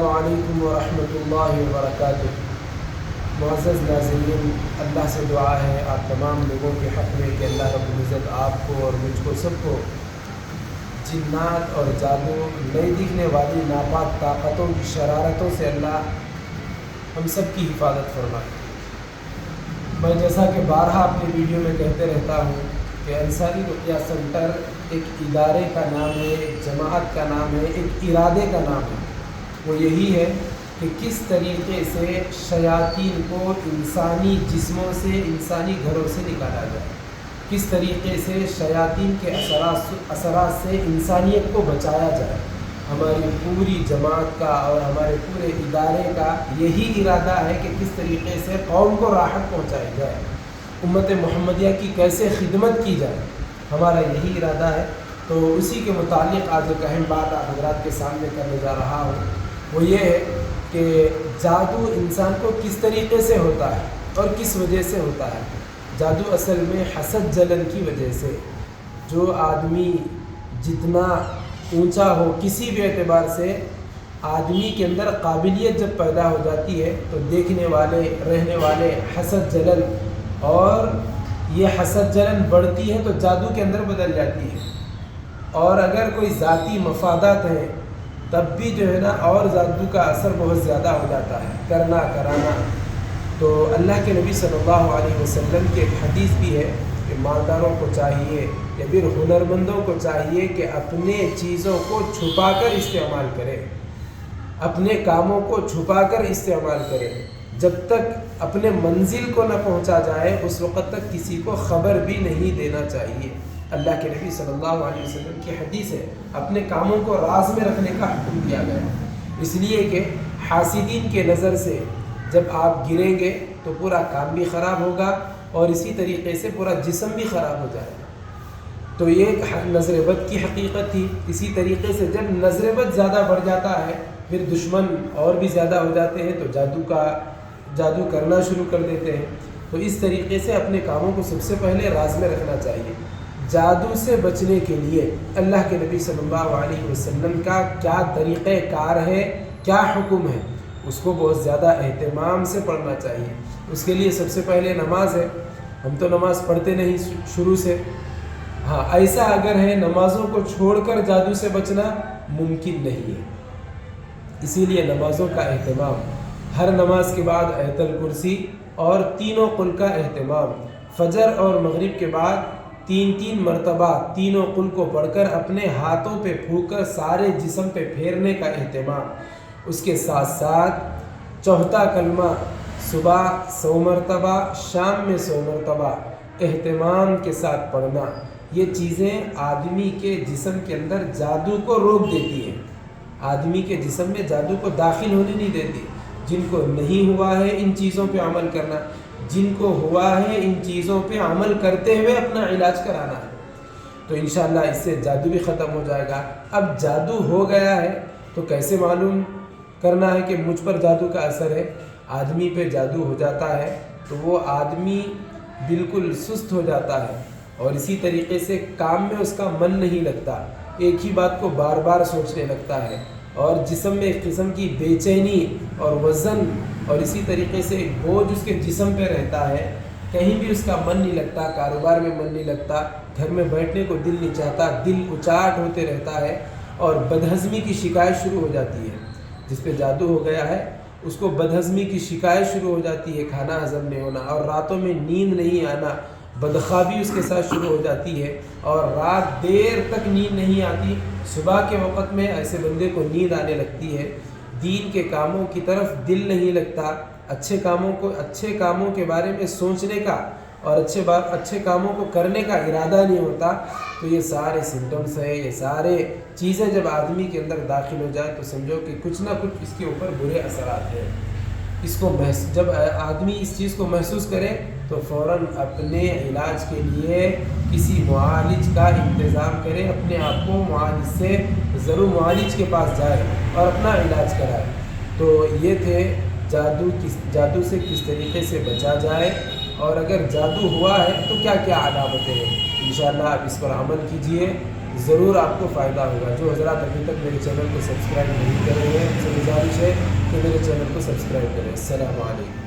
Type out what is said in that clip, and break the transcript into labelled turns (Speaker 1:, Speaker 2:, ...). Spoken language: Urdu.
Speaker 1: السلام علیکم ورحمۃ اللہ وبرکاتہ۔ معزز ناظرین، اللہ سے دعا ہے آپ تمام لوگوں کے حق میں کہ اللہ رب العزت آپ کو اور مجھ کو سب کو جنات اور جادو، نہیں دکھنے والی ناپاک طاقتوں کی شرارتوں سے اللہ ہم سب کی حفاظت فرمائے۔ میں جیسا کہ بارہا اپنی ویڈیو میں کہتے رہتا ہوں کہ انصاری رقیہ سینٹر ایک ادارے کا نام ہے، ایک جماعت کا نام ہے، ایک ارادے کا نام ہے۔ وہ یہی ہے کہ کس طریقے سے شیاطین کو انسانی جسموں سے، انسانی گھروں سے نکالا جائے، کس طریقے سے شیاطین کے اثرات سے انسانیت کو بچایا جائے۔ ہماری پوری جماعت کا اور ہمارے پورے ادارے کا یہی ارادہ ہے کہ کس طریقے سے قوم کو راحت پہنچائی جائے، امت محمدیہ کی کیسے خدمت کی جائے، ہمارا یہی ارادہ ہے۔ تو اسی کے متعلق آج ایک اہم بات آپ حضرات کے سامنے کرنے جا رہا ہوں، وہ یہ ہے کہ جادو انسان کو کس طریقے سے ہوتا ہے اور کس وجہ سے ہوتا ہے۔ جادو اصل میں حسد جلن کی وجہ سے، جو آدمی جتنا اونچا ہو کسی بھی اعتبار سے، آدمی کے اندر قابلیت جب پیدا ہو جاتی ہے تو دیکھنے والے، رہنے والے حسد جلن، اور یہ حسد جلن بڑھتی ہے تو جادو کے اندر بدل جاتی ہے۔ اور اگر کوئی ذاتی مفادات ہیں تب بھی جو ہے نا، اور جادو کا اثر بہت زیادہ ہو جاتا ہے، کرنا کرانا۔ تو اللہ کے نبی صلی اللہ علیہ وسلم کی ایک حدیث بھی ہے کہ مالداروں کو چاہیے یا پھر ہنرمندوں کو چاہیے کہ اپنے چیزوں کو چھپا کر استعمال کرے، اپنے کاموں کو چھپا کر استعمال کرے، جب تک اپنے منزل کو نہ پہنچا جائے اس وقت تک کسی کو خبر بھی نہیں دینا چاہیے۔ اللہ کے نبی صلی اللہ علیہ وسلم کی حدیث ہے، اپنے کاموں کو راز میں رکھنے کا حکم دیا گیا، اس لیے کہ حاسدین کے نظر سے جب آپ گریں گے تو پورا کام بھی خراب ہوگا اور اسی طریقے سے پورا جسم بھی خراب ہو جائے گا۔ تو یہ نظر بد کی حقیقت تھی۔ اسی طریقے سے جب نظر بد زیادہ بڑھ جاتا ہے، پھر دشمن اور بھی زیادہ ہو جاتے ہیں تو جادو کرنا شروع کر دیتے ہیں۔ تو اس طریقے سے اپنے کاموں کو سب سے پہلے راز میں رکھنا چاہیے۔ جادو سے بچنے کے لیے اللہ کے نبی صلی اللہ علیہ وسلم کا کیا طریقہ کار ہے، کیا حکم ہے، اس کو بہت زیادہ اہتمام سے پڑھنا چاہیے۔ اس کے لیے سب سے پہلے نماز ہے۔ ہم تو نماز پڑھتے نہیں شروع سے، ہاں ایسا اگر ہے نمازوں کو چھوڑ کر جادو سے بچنا ممکن نہیں ہے، اسی لیے نمازوں کا اہتمام، ہر نماز کے بعد آیت الکرسی اور تینوں قل کا اہتمام، فجر اور مغرب کے بعد 3 مرتبہ تینوں قل کو پڑھ کر اپنے ہاتھوں پہ پھونک کر سارے جسم پہ پھیرنے کا اہتمام۔ اس کے ساتھ ساتھ چوتھا کلمہ صبح 100 مرتبہ، شام میں 100 مرتبہ اہتمام کے ساتھ پڑھنا، یہ چیزیں آدمی کے جسم کے اندر جادو کو روک دیتی ہیں، آدمی کے جسم میں جادو کو داخل ہونے نہیں دیتی۔ جن کو نہیں ہوا ہے ان چیزوں پہ عمل کرنا، جن کو ہوا ہے ان چیزوں پہ عمل کرتے ہوئے اپنا علاج کرانا ہے، تو انشاءاللہ اس سے جادو بھی ختم ہو جائے گا۔ اب جادو ہو گیا ہے تو کیسے معلوم کرنا ہے کہ مجھ پر جادو کا اثر ہے؟ آدمی پہ جادو ہو جاتا ہے تو وہ آدمی بالکل سست ہو جاتا ہے، اور اسی طریقے سے کام میں اس کا من نہیں لگتا، ایک ہی بات کو بار بار سوچنے لگتا ہے، اور جسم میں ایک قسم کی بے چینی اور وزن، اور اسی طریقے سے ایک بوجھ اس کے جسم پہ رہتا ہے، کہیں بھی اس کا من نہیں لگتا، کاروبار میں من نہیں لگتا، گھر میں بیٹھنے کو دل نہیں چاہتا، دل اچاٹ ہوتے رہتا ہے، اور بدہضمی کی شکایت شروع ہو جاتی ہے۔ جس پہ جادو ہو گیا ہے اس کو بدہضمی کی شکایت شروع ہو جاتی ہے، کھانا ہضم نہیں ہونا، اور راتوں میں نیند نہیں آنا، بدخوابی اس کے ساتھ شروع ہو جاتی ہے، اور رات دیر تک نیند نہیں آتی، صبح کے وقت میں ایسے بندے کو نیند آنے لگتی ہے، دین کے کاموں کی طرف دل نہیں لگتا، اچھے کاموں کے بارے میں سوچنے کا اور اچھے کاموں کو کرنے کا ارادہ نہیں ہوتا۔ تو یہ سارے سمٹمز ہیں، یہ سارے چیزیں جب آدمی کے اندر داخل ہو جائے تو سمجھو کہ کچھ نہ کچھ اس کے اوپر برے اثرات ہیں۔ اس کو جب آدمی اس چیز کو محسوس کرے تو فوراً اپنے علاج کے لیے کسی معالج کا انتظام کرے، اپنے آپ کو معالج سے ضرور معالج کے پاس جائے اور اپنا علاج کرائے۔ تو یہ تھے جادو سے کس طریقے سے بچا جائے، اور اگر جادو ہوا ہے تو کیا کیا علامتیں ہیں۔ انشاءاللہ آپ اس پر عمل کیجئے، ضرور آپ کو فائدہ ہوگا۔ جو حضرات ابھی تک میرے چینل کو سبسکرائب نہیں کر رہے ہیں ان سے گزارش ہے کہ میرے چینل کو سبسکرائب کریں۔ السلام علیکم۔